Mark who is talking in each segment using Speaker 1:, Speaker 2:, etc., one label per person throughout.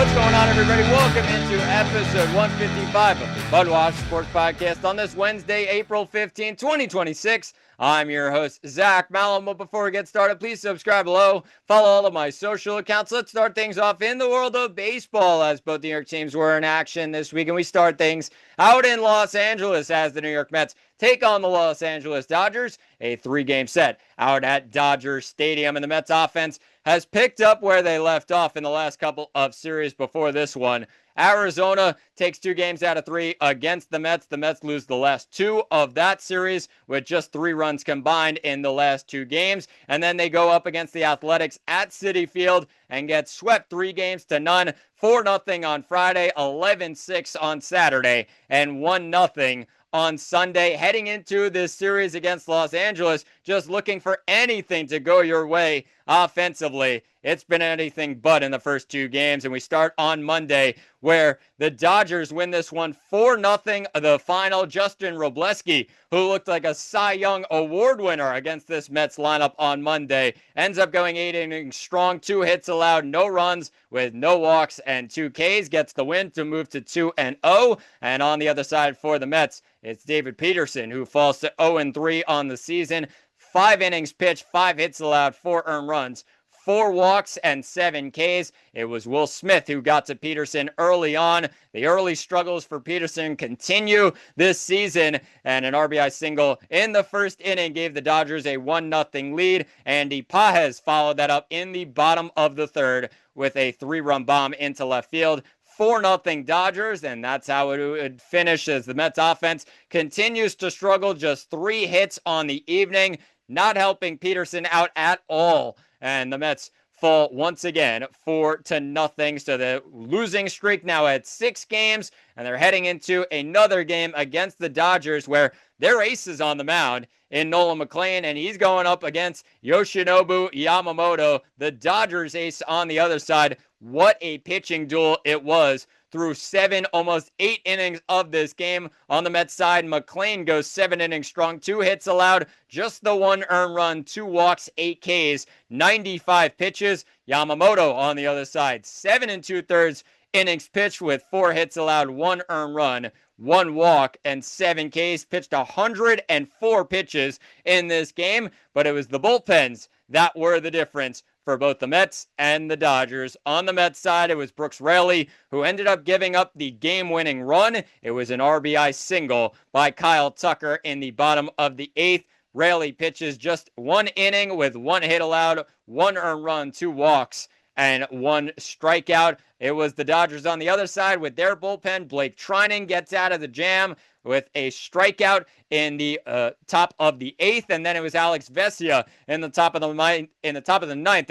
Speaker 1: What's going on, everybody? Welcome into episode 155 of the MudWatch Sports Podcast on this Wednesday, April 15, 2026. I'm your host, Zach Malum. But before we get started, please subscribe below. Follow all of my social accounts. Let's start things off in the world of baseball, as both New York teams were in action this week. And we start things out in Los Angeles as the New York Mets take on the Los Angeles Dodgers. A 3-game set out at Dodger Stadium. And the Mets offense has picked up where they left off in the last couple of series before this one. Arizona takes 2 games out of 3 against the Mets. The Mets lose the last 2 of that series with just 3 runs combined in the last 2 games. And then they go up against the Athletics at Citi Field and get swept 3-0, 4-0 on Friday, 11-6 on Saturday, and 1-0 on Sunday. Heading into this series against Los Angeles, just looking for anything to go your way offensively. It's been anything but in the first 2 games, and we start on Monday where the Dodgers win this one 4-0. The final, Justin Robleski, who looked like a Cy Young Award winner against this Mets lineup on Monday, ends up going 8 innings strong, 2 hits allowed, no runs with no walks and 2 Ks, gets the win to move to 2-0. And on the other side for the Mets, it's David Peterson, who falls to 0-3 on the season. 5 innings pitched, 5 hits allowed, 4 earned runs, 4 walks, and 7 Ks. It was Will Smith who got to Peterson early on. The early struggles for Peterson continue this season, and an RBI single in the first inning gave the Dodgers a 1-0 lead. Andy Pages followed that up in the bottom of the third with a 3-run bomb into left field. 4-0 Dodgers, and that's how it would finish as the Mets offense continues to struggle. Just 3 hits on the evening, not helping Peterson out at all. And the Mets fall once again 4-0. So the losing streak now at 6 games, and they're heading into another game against the Dodgers where their ace is on the mound in Nolan McLean, and he's going up against Yoshinobu Yamamoto, the Dodgers ace on the other side. What a pitching duel it was through 7, almost 8 innings of this game. On the Mets side, McLean goes 7 innings strong, 2 hits allowed, just the 1 earned run, 2 walks, 8 Ks, 95 pitches. Yamamoto on the other side, 7 2/3 innings pitched with 4 hits allowed, 1 earned run, 1 walk, and 7 Ks. Pitched 104 pitches in this game, but it was the bullpens that were the difference for both the Mets and the Dodgers. On the Mets side, it was Brooks Raley who ended up giving up the game-winning run. It was an RBI single by Kyle Tucker in the bottom of the 8th. Raley pitches just 1 inning with 1 hit allowed, 1 earned run, 2 walks, and 1 strikeout. It was the Dodgers on the other side with their bullpen. Blake Trinan gets out of the jam with a strikeout in the top of the 8th, and then it was Alex Vesia in the top of the ninth.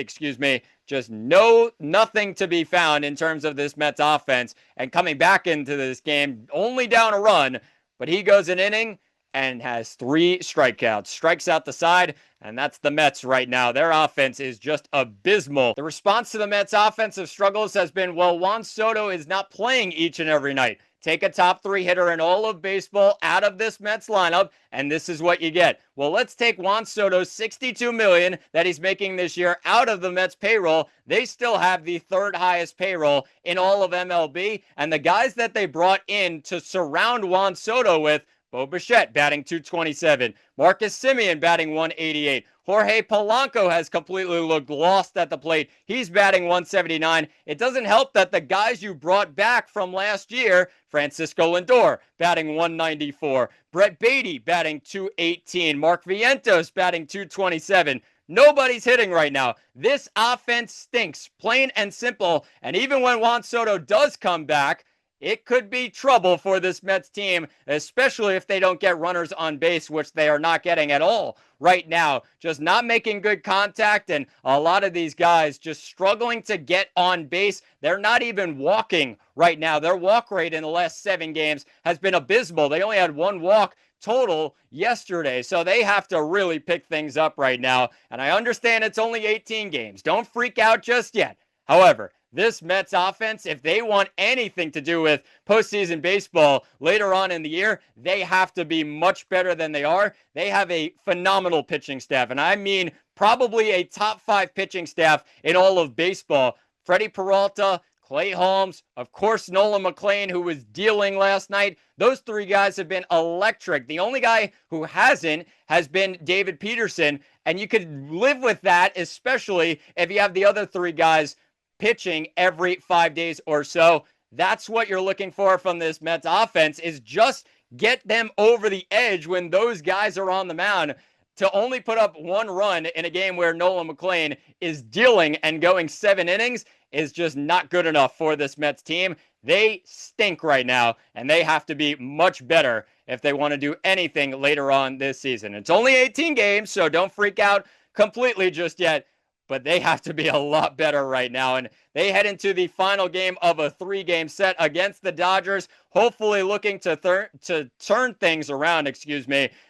Speaker 1: Just nothing to be found in terms of this Mets offense. And coming back into this game, only down a run, but he goes an inning and has 3 strikeouts. Strikes out the side, and that's the Mets right now. Their offense is just abysmal. The response to the Mets' offensive struggles has been, well, Juan Soto is not playing each and every night. Take a top 3 hitter in all of baseball out of this Mets lineup, and this is what you get. Well, let's take Juan Soto's $62 million that he's making this year out of the Mets payroll. They still have the 3rd highest payroll in all of MLB, and the guys that they brought in to surround Juan Soto with, Bo Bichette batting .227, Marcus Semien batting .188, Jorge Polanco has completely looked lost at the plate. He's batting .179. It doesn't help that the guys you brought back from last year, Francisco Lindor batting .194, Brett Beatty batting .218, Mark Vientos batting .227. Nobody's hitting right now. This offense stinks, plain and simple. And even when Juan Soto does come back, it could be trouble for this Mets team, especially if they don't get runners on base, which they are not getting at all right now. Just not making good contact, and a lot of these guys just struggling to get on base. They're not even walking right now. Their walk rate in the last 7 games has been abysmal. They only had 1 walk total yesterday, so they have to really pick things up right now. And I understand it's only 18 games. Don't freak out just yet. However, this Mets offense, if they want anything to do with postseason baseball later on in the year, they have to be much better than they are. They have a phenomenal pitching staff, and I mean probably a top 5 pitching staff in all of baseball. Freddie Peralta, Clay Holmes, of course, Nolan McLean, who was dealing last night. Those three guys have been electric. The only guy who hasn't has been David Peterson, and you could live with that, especially if you have the other three guys pitching every 5 days or so. That's what you're looking for from this Mets offense, is just get them over the edge when those guys are on the mound. To only put up one run in a game where Nolan McLean is dealing and going 7 innings is just not good enough for this Mets team. They stink right now, and they have to be much better if they want to do anything later on this season. It's only 18 games, so don't freak out completely just yet, but they have to be a lot better right now. And they head into the final game of a 3-game set against the Dodgers, hopefully looking to turn things around,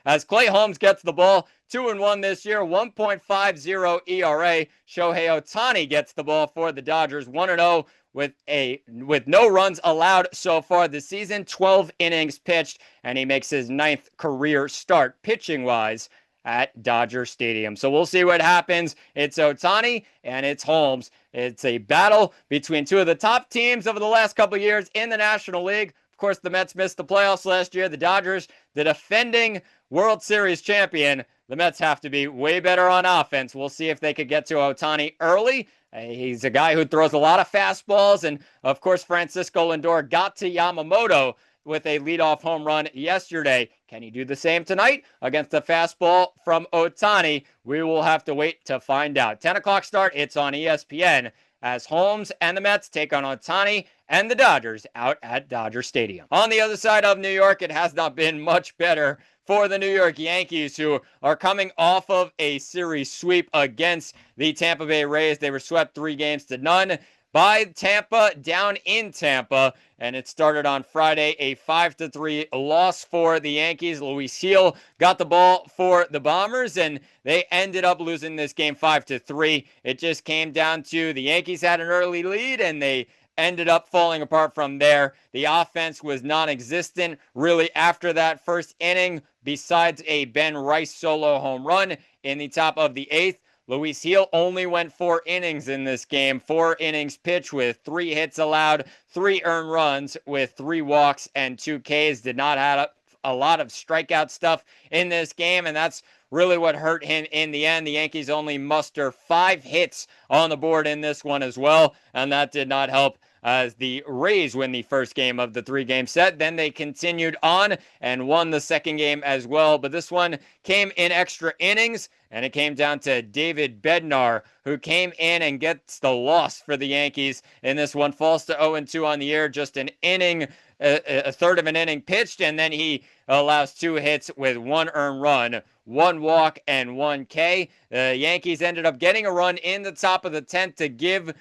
Speaker 1: as Clay Holmes gets the ball. 2-1 this year, 1.50 ERA. Shohei Ohtani gets the ball for the Dodgers, 1-0 with no runs allowed so far this season, 12 innings pitched, and he makes his 9th career start pitching-wise at Dodger Stadium. So we'll see what happens. It's Ohtani and it's Holmes. It's a battle between two of the top teams over the last couple of years in the National League. Of course, the Mets missed the playoffs last year. The Dodgers, the defending World Series champion. The Mets have to be way better on offense. We'll see if they could get to Ohtani early. He's a guy who throws a lot of fastballs. And, of course, Francisco Lindor got to Yamamoto with a leadoff home run yesterday. Can he do the same tonight against a fastball from Ohtani? We will have to wait to find out. 10 o'clock start. It's on ESPN as Holmes and the Mets take on Ohtani and the Dodgers out at Dodger Stadium. On the other side of New York, it has not been much better for the New York Yankees, who are coming off of a series sweep against the Tampa Bay Rays. They were swept 3-0 by Tampa down in Tampa, and it started on Friday, a 5-3 loss for the Yankees. Luis Gil got the ball for the Bombers, and they ended up losing this game 5-3. It just came down to the Yankees had an early lead, and they ended up falling apart from there. The offense was non-existent really after that first inning, besides a Ben Rice solo home run in the top of the 8th. Luis Gil only went 4 innings in this game, 4 innings pitched with 3 hits allowed, 3 earned runs with 3 walks and 2 Ks. Did not have a lot of strikeout stuff in this game, and that's really what hurt him in the end. The Yankees only muster 5 hits on the board in this one as well, and that did not help as the Rays win the first game of the 3-game set. Then they continued on and won the second game as well. But this one came in extra innings, and it came down to David Bednar, who came in and gets the loss for the Yankees in this one. Falls to 0-2 on the year, just an inning, a third of an inning pitched, and then he allows 2 hits with 1 earned run, 1 walk, and 1 K. The Yankees ended up getting a run in the top of the 10th to give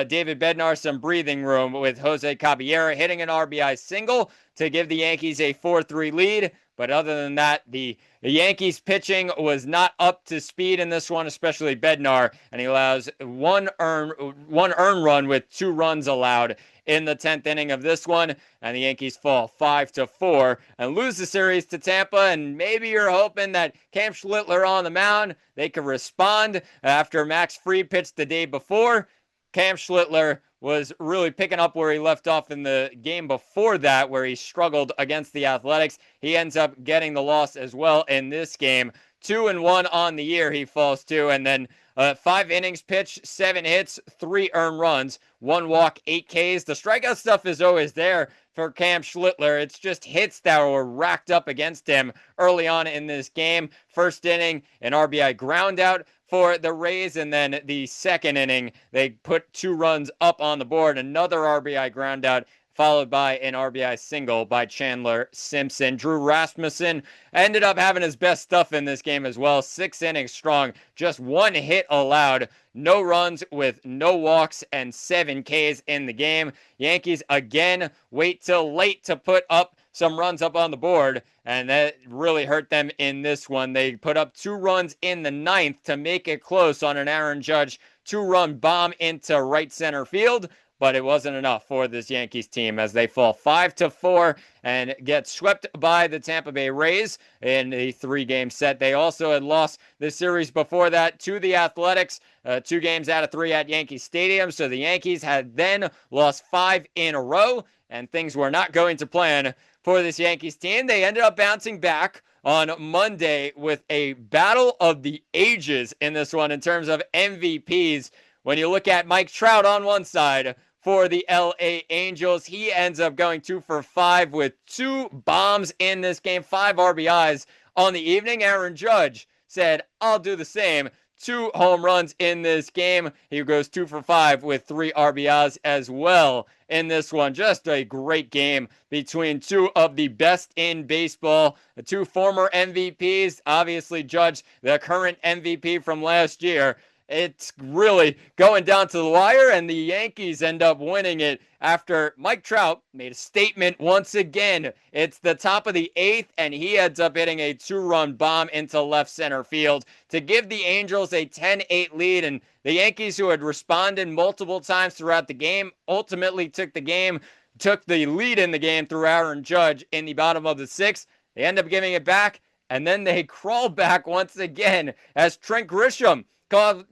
Speaker 1: David Bednar some breathing room, with Jose Caballero hitting an RBI single to give the Yankees a 4-3 lead. But other than that, the Yankees pitching was not up to speed in this one, especially Bednar, and he allows one earned run with 2 runs allowed in the 10th inning of this one, and the Yankees fall 5-4 and lose the series to Tampa. And maybe you're hoping that Cam Schlittler on the mound, they could respond after Max Fried pitched the day before. Cam Schlittler was really picking up where he left off in the game before that, where he struggled against the Athletics. He ends up getting the loss as well in this game. 2-1 on the year he falls to, and then 5 innings pitched, 7 hits, 3 earned runs, 1 walk, 8 Ks. The strikeout stuff is always there for Cam Schlittler. It's just hits that were racked up against him early on in this game. First inning, an RBI ground out for the Rays, and then the second inning, they put 2 runs up on the board, another RBI ground out, followed by an RBI single by Chandler Simpson. Drew Rasmussen ended up having his best stuff in this game as well. 6 innings strong, just 1 hit allowed, no runs with no walks, and 7 Ks in the game. Yankees again wait till late to put up some runs up on the board, and that really hurt them in this one. They put up 2 runs in the 9th to make it close on an Aaron Judge 2-run bomb into right center field, but it wasn't enough for this Yankees team as they fall 5-4 and get swept by the Tampa Bay Rays in a 3-game set. They also had lost the series before that to the Athletics, 2 games out of 3 at Yankee Stadium. So the Yankees had then lost 5 in a row, and things were not going to plan for this Yankees team. They ended up bouncing back on Monday with a battle of the ages in this one in terms of MVPs. When you look at Mike Trout on one side for the LA Angels, he ends up going 2 for 5 with 2 bombs in this game, 5 RBIs on the evening. Aaron Judge said, I'll do the same. 2 home runs in this game. He goes 2 for 5 with 3 RBIs as well in this one. Just a great game between 2 of the best in baseball. 2 former MVPs. Obviously, Judge, the current MVP from last year. It's really going down to the wire, and the Yankees end up winning it after Mike Trout made a statement once again. It's the top of the 8th, and he ends up hitting a 2-run bomb into left center field to give the Angels a 10-8 lead. And the Yankees, who had responded multiple times throughout the game, ultimately took the lead in the game through Aaron Judge in the bottom of the 6th. They end up giving it back, and then they crawl back once again as Trent Grisham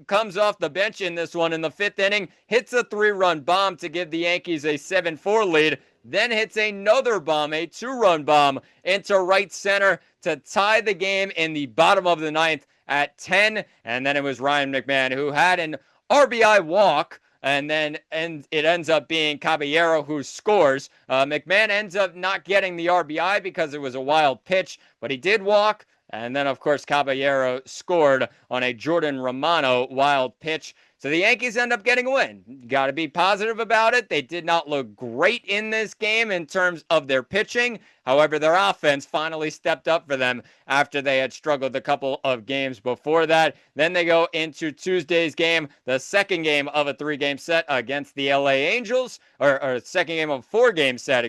Speaker 1: comes off the bench in this one in the 5th inning, hits a 3-run bomb to give the Yankees a 7-4 lead, then hits another bomb, a 2-run bomb into right center to tie the game in the bottom of the 9th at 10. And then it was Ryan McMahon who had an RBI walk, and it ends up being Caballero who scores. McMahon ends up not getting the RBI because it was a wild pitch, but he did walk. And then, of course, Caballero scored on a Jordan Romano wild pitch. So the Yankees end up getting a win. Got to be positive about it. They did not look great in this game in terms of their pitching. However, their offense finally stepped up for them after they had struggled a couple of games before that. Then they go into Tuesday's game, the second game of a 3-game set against the LA Angels, or second game of a 4-game set,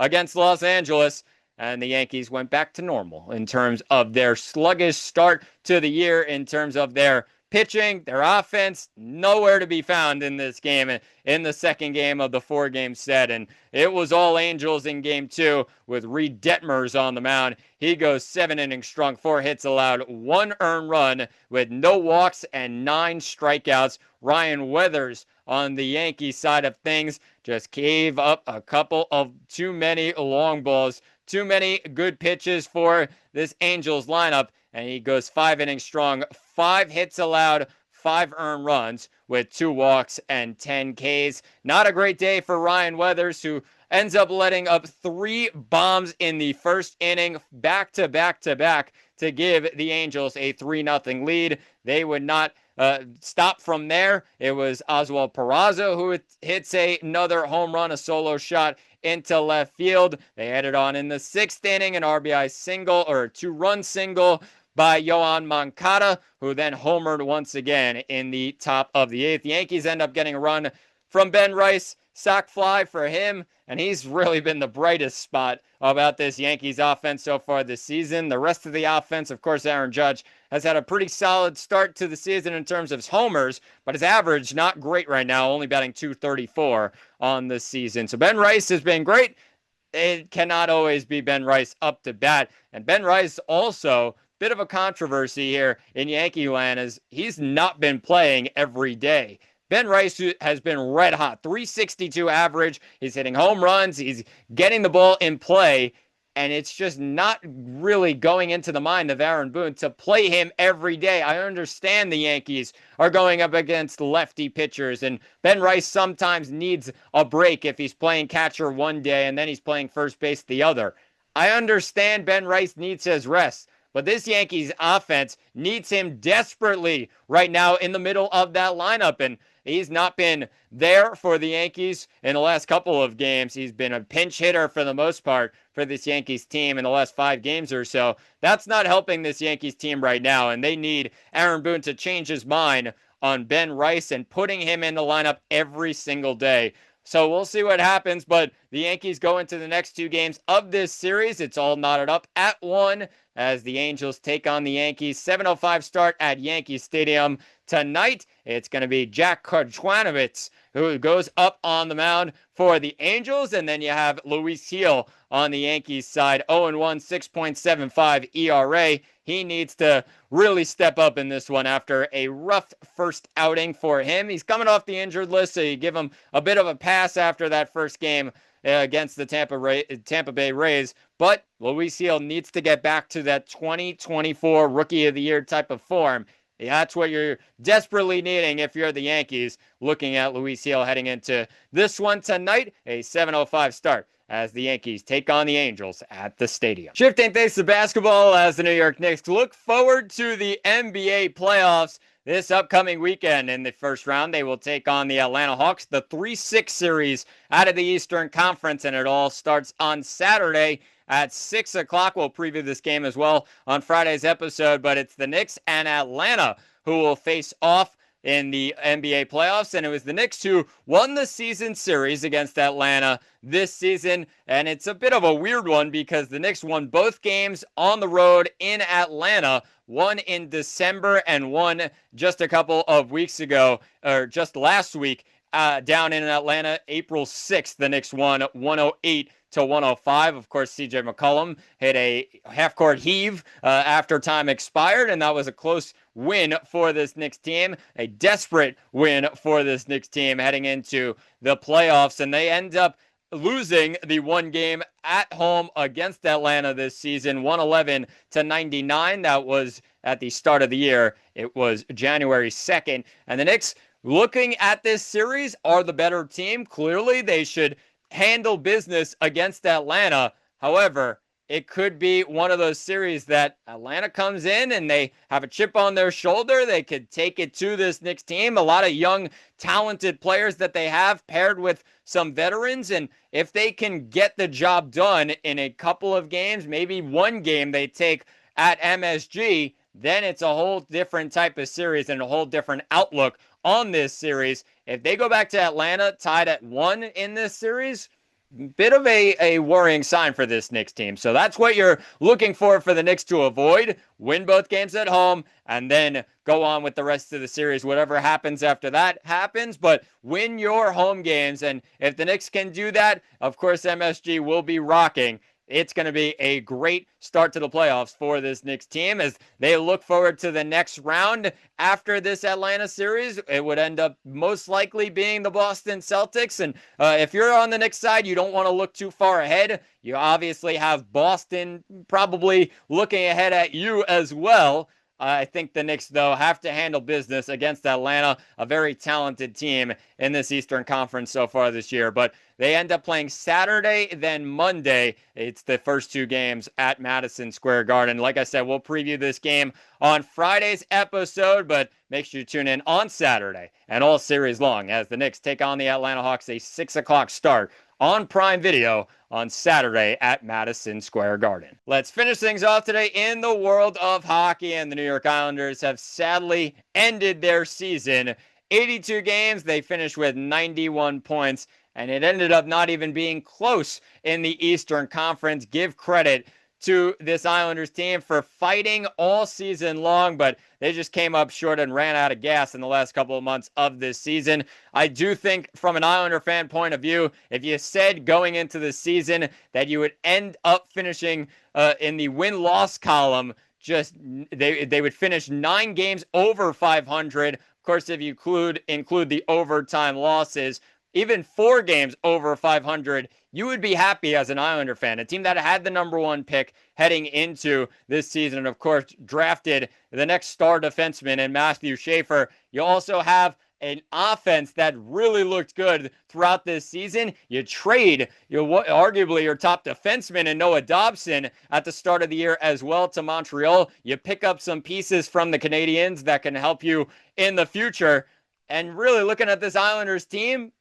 Speaker 1: against Los Angeles. And the Yankees went back to normal in terms of their sluggish start to the year, in terms of their pitching, their offense, nowhere to be found in this game, in the second game of the 4-game set. And it was all Angels in game 2 with Reed Detmers on the mound. He goes 7 innings strong, 4 hits allowed, 1 earned run with no walks and 9 strikeouts. Ryan Weathers on the Yankees side of things just gave up a couple of too many long balls. Too many good pitches for this Angels lineup, and he goes 5 innings strong, 5 hits allowed, 5 earned runs with 2 walks and 10 Ks. Not a great day for Ryan Weathers, who ends up letting up 3 bombs in the first inning, back to back to give the Angels a 3-0 lead. They would not stop from there. It was Oswald Peraza who hits another home run, a solo shot into left field. They headed on in the 6th inning, an RBI single, or a 2-run single by Yohan Moncada, who then homered once again in the top of the 8th. The Yankees end up getting a run from Ben Rice, sac fly for him, and he's really been the brightest spot about this Yankees offense so far this season. The rest of the offense, of course, Aaron Judge has had a pretty solid start to the season in terms of his homers, but his average not great right now, only batting .234 on the season. So Ben Rice has been great. It cannot always be Ben Rice up to bat. And Ben Rice also, bit of a controversy here in Yankee land, as he's not been playing every day. Ben Rice has been red hot, .362 average. He's hitting home runs. He's getting the ball in play. And it's just not really going into the mind of Aaron Boone to play him every day. I understand the Yankees are going up against lefty pitchers, and Ben Rice sometimes needs a break if he's playing catcher one day and then he's playing first base the other. I understand Ben Rice needs his rest, but this Yankees offense needs him desperately right now in the middle of that lineup, and he's not been there for the Yankees in the last couple of games. He's been a pinch hitter for the most part for this Yankees team in the last 5 games or so. That's not helping this Yankees team right now, and they need Aaron Boone to change his mind on Ben Rice and putting him in the lineup every single day. So we'll see what happens, but the Yankees go into the next 2 games of this series. It's all knotted up at 1 as the Angels take on the Yankees. 7:05 start at Yankee Stadium tonight. It's going to be Jack Kochanowicz who goes up on the mound for the Angels. And then you have Luis Gil on the Yankees side, 0-1, 6.75 ERA. He needs to really step up in this one after a rough first outing for him. He's coming off the injured list, so you give him a bit of a pass after that first game against the Tampa Bay Rays. But Luis Gil needs to get back to that 2024 Rookie of the Year type of form. That's what you're desperately needing if you're the Yankees, looking at Luis Gil heading into this one tonight, a 7:05 start as the Yankees take on the Angels at the stadium. Shifting things to basketball as the New York Knicks look forward to the NBA playoffs this upcoming weekend. In the first round, they will take on the Atlanta Hawks, the 3-6 series out of the Eastern Conference, and it all starts on Saturday at 6 o'clock. We'll preview this game as well on Friday's episode, but it's the Knicks and Atlanta who will face off in the NBA playoffs, and it was the Knicks who won the season series against Atlanta this season, and it's a bit of a weird one because the Knicks won both games on the road in Atlanta, one in December and one just a couple of weeks ago, or just last week, down in Atlanta, April 6th, the Knicks won 108-105. Of course, CJ McCollum hit a half-court heave after time expired, and that was a close win for this Knicks team, a desperate win for this Knicks team heading into the playoffs, and they end up losing the one game at home against Atlanta this season, 111-99. That was at the start of the year. It was January 2nd, and the Knicks, looking at this series, are the better team. Clearly, they should handle business against Atlanta. However, it could be one of those series that Atlanta comes in and they have a chip on their shoulder. They could take it to this Knicks team. A lot of young, talented players that they have paired with some veterans. And if they can get the job done in a couple of games, maybe one game they take at MSG, then it's a whole different type of series and a whole different outlook on this series. If they go back to Atlanta tied at 1 in this series, bit of a worrying sign for this Knicks team. So that's what you're looking for the Knicks to avoid. Win both games at home and then go on with the rest of the series. Whatever happens after that happens, but win your home games. And if the Knicks can do that, of course, MSG will be rocking. It's going to be a great start to the playoffs for this Knicks team as they look forward to the next round after this Atlanta series. It would end up most likely being the Boston Celtics. And if you're on the Knicks side, you don't want to look too far ahead. You obviously have Boston probably looking ahead at you as well. I think the Knicks, though, have to handle business against Atlanta, a very talented team in this Eastern Conference so far this year. But they end up playing Saturday, then Monday. It's the first two games at Madison Square Garden. Like I said, we'll preview this game on Friday's episode, but make sure you tune in on Saturday and all series long as the Knicks take on the Atlanta Hawks, a 6 o'clock start on Prime Video on Saturday at Madison Square Garden. Let's finish things off today in the world of hockey, and the New York Islanders have sadly ended their season. 82 games, they finished with 91 points, and it ended up not even being close in the Eastern Conference. Give credit to this Islanders team for fighting all season long, but they just came up short and ran out of gas in the last couple of months of this season. I do think from an Islander fan point of view, if you said going into the season that you would end up finishing in the win-loss column, just they would finish 9 games over 500. Of course, if you include the overtime losses, even 4 games over 500, you would be happy as an Islander fan. A team that had the number 1 pick heading into this season, and of course, drafted the next star defenseman in Matthew Schaefer. You also have an offense that really looked good throughout this season. You trade arguably your top defenseman in Noah Dobson at the start of the year as well to Montreal. You pick up some pieces from the Canadiens that can help you in the future. And really looking at this Islanders team,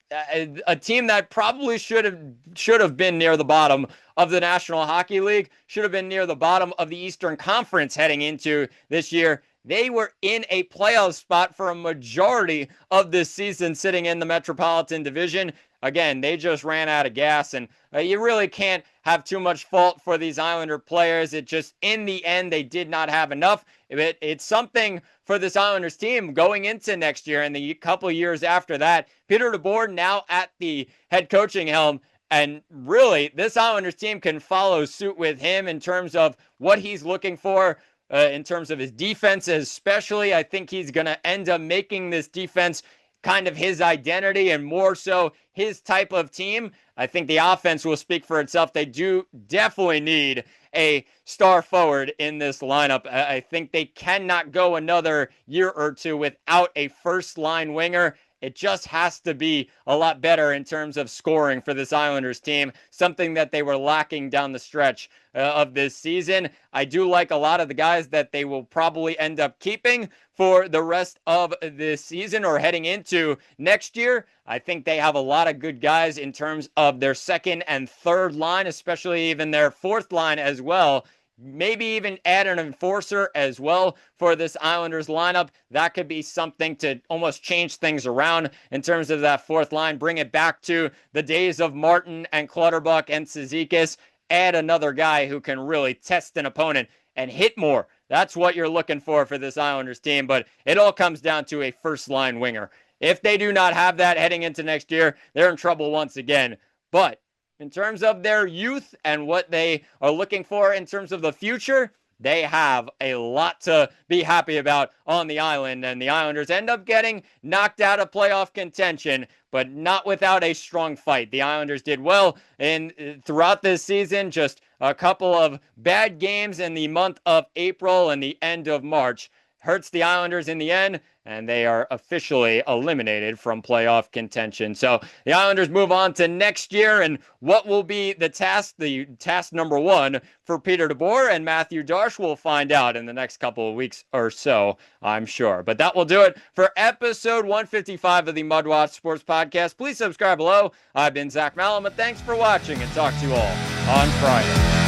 Speaker 1: a team that probably should have been near the bottom of the National Hockey League, should have been near the bottom of the Eastern Conference heading into this year. They were in a playoff spot for a majority of this season, sitting in the Metropolitan Division. again, they just ran out of gas, and you really can't have too much fault for these Islander players. It just, in the end, they did not have enough. It's something for this Islanders team going into next year and the couple years after that. Peter DeBoer now at the head coaching helm, and really, this Islanders team can follow suit with him in terms of what he's looking for, in terms of his defense especially. I think he's going to end up making this defense kind of his identity and more so his type of team. I think the offense will speak for itself. They do definitely need a star forward in this lineup. I think they cannot go another year or two without a first-line winger. It just has to be a lot better in terms of scoring for this Islanders team, something that they were lacking down the stretch of this season. I do like a lot of the guys that they will probably end up keeping for the rest of this season or heading into next year. I think they have a lot of good guys in terms of their second and third line, especially even their fourth line as well. Maybe even add an enforcer as well for this Islanders lineup. That could be something to almost change things around in terms of that fourth line. Bring it back to the days of Martin and Clutterbuck and Cizikas. Add another guy who can really test an opponent and hit more. That's what you're looking for this Islanders team, but it all comes down to a first-line winger. If they do not have that heading into next year, they're in trouble once again. But in terms of their youth and what they are looking for in terms of the future, they have a lot to be happy about on the island, and the Islanders end up getting knocked out of playoff contention, but not without a strong fight. The Islanders did well throughout this season, just a couple of bad games in the month of April and the end of March hurts the Islanders in the end, and they are officially eliminated from playoff contention. So the Islanders move on to next year, and what will be the task number one for Peter DeBoer and Matthew Darche, we'll find out in the next couple of weeks or so, I'm sure. But that will do it for episode 155 of the MudWatch Sports Podcast. Please subscribe below. I've been Zach Malama. Thanks for watching, and talk to you all on Friday.